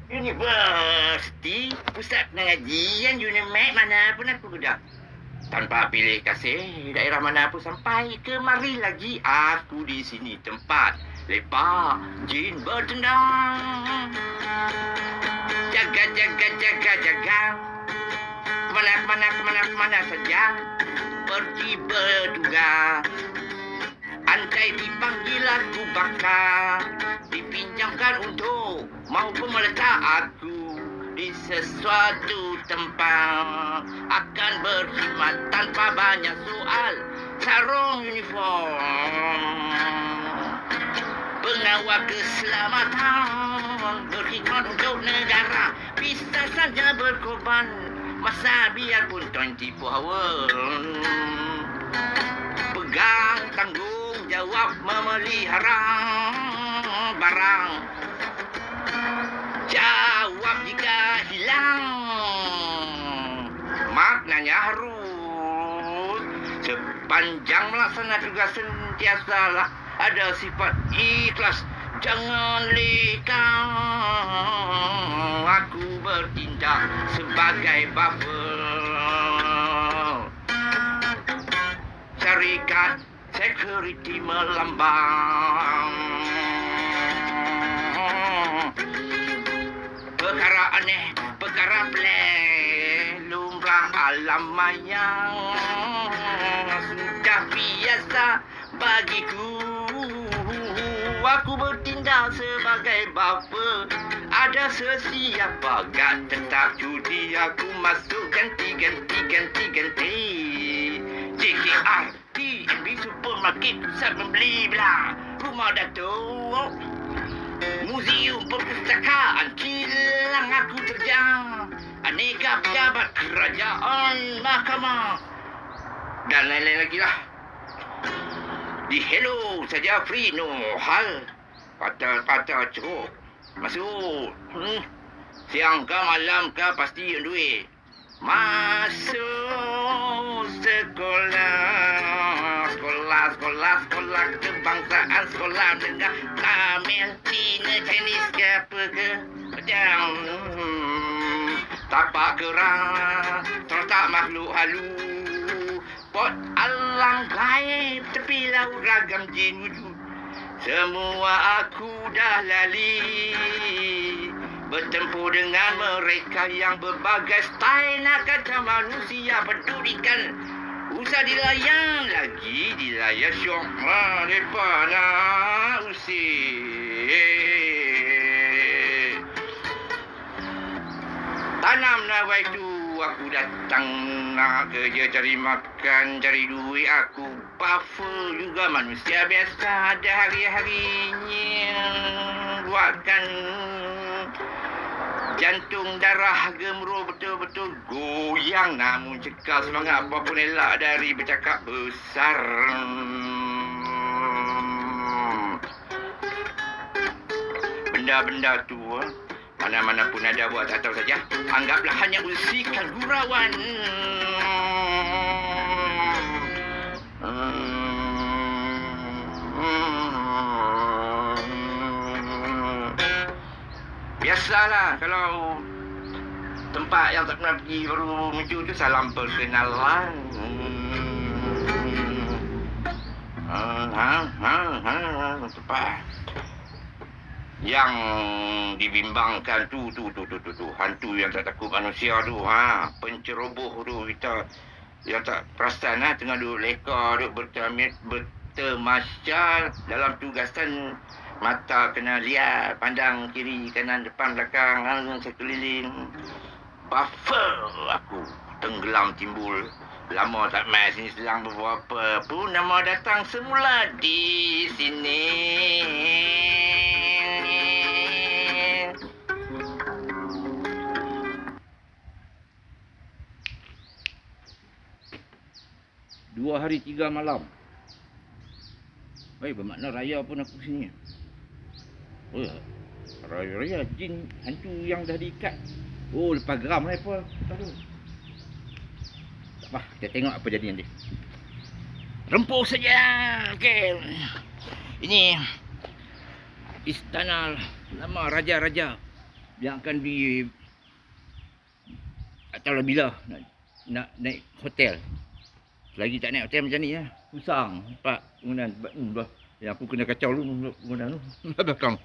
Universiti, pusat pengajian, UNIMED, mana pun aku dah. Tanpa pilih kasih, daerah mana pun sampai kemari lagi. Aku di sini tempat lepak, jin bertendang. Jaga, jaga, jaga, jaga. Kemana saja. Pergi bertugas. Andai dipanggil aku bakal dipinjamkan untuk maupun meletak aku di sesuatu tempat akan berkhidmat tanpa banyak soal. Sarung uniform pengawal keselamatan berkhidmat untuk negara, bisa saja berkorban masa biarpun 24 hour. Pegang tanggung jawab memelihara barang, jawab jika hilang, maknanya harus sepanjang melaksanakan tugas sentiasalah ada sifat ikhlas. Jangan leka aku bertindak sebagai buffer. Syarikat security melambang. Perkara aneh, perkara pelik, lumrah alam mayang. Sudah biasa bagiku, aku bertindak sebagai bapa. Ada sesiapa gak tetap judi, aku masuk ganti. JKR, TNB supermarket, pusat membeli belah, rumah datuk, muzium perpustakaan, kilang aku terjang, aneka pejabat kerajaan, mahkamah, dan lain-lain lagi lah. Di hello saja free, no hal. Kata-kata ceruk. Masuk. Siang ke malam ke pasti on duit. Masuk sekolah. Sekolah kebangsaan, sekolah negara. Tamil, Cina, Chinese ke apa ke. Macam tapak kerang, terletak makhluk halu. Pot alang gaib, tepi laut ragam jin wujud. Semua aku dah lali, bertempur dengan mereka yang berbagai style. Nak kata manusia pedulikan, usah dilayan lagi, dilayan syok. Lepas nak usir tanam nawai tu. Aku datang nak kerja, cari makan, cari duit. Aku buffer juga, manusia biasa, ada hari-harinya. Buatkan jantung darah gemuruh betul-betul goyang. Namun cekal semangat apapun elak dari bercakap besar. Benda-benda tu mana-mana pun ada, buat tak tahu saja. Anggaplah hanya usikan gurauan. Biasalah kalau tempat yang tak pernah pergi baru muncul tu, salam perkenalan. Tempat yang dibimbangkan tu hantu yang tak takut manusia tu, penceroboh tu, kita yang tak perasan tengah duduk leka, duduk bertemasya dalam tugasan. Mata kena lihat, pandang kiri kanan depan belakang, sekeliling. Buffer aku tenggelam timbul. Lama tak main sini, selang beberapa pun nama datang semula di sini. Dua hari 3 malam. Bermakna raya pun aku sini. Raya jin hantu yang dah diikat. Lepas geram lah apa. Tak apa, kita tengok apa jadi nanti. Rempuk saja. Okey. Ini istana lama raja-raja. yang akan tak tahu lah bila nak naik hotel. Selagi tak naik hotel macam ni lah. Pusang. Nampak penggunaan. Yang aku kena kacau dulu penggunaan tu. Belakang.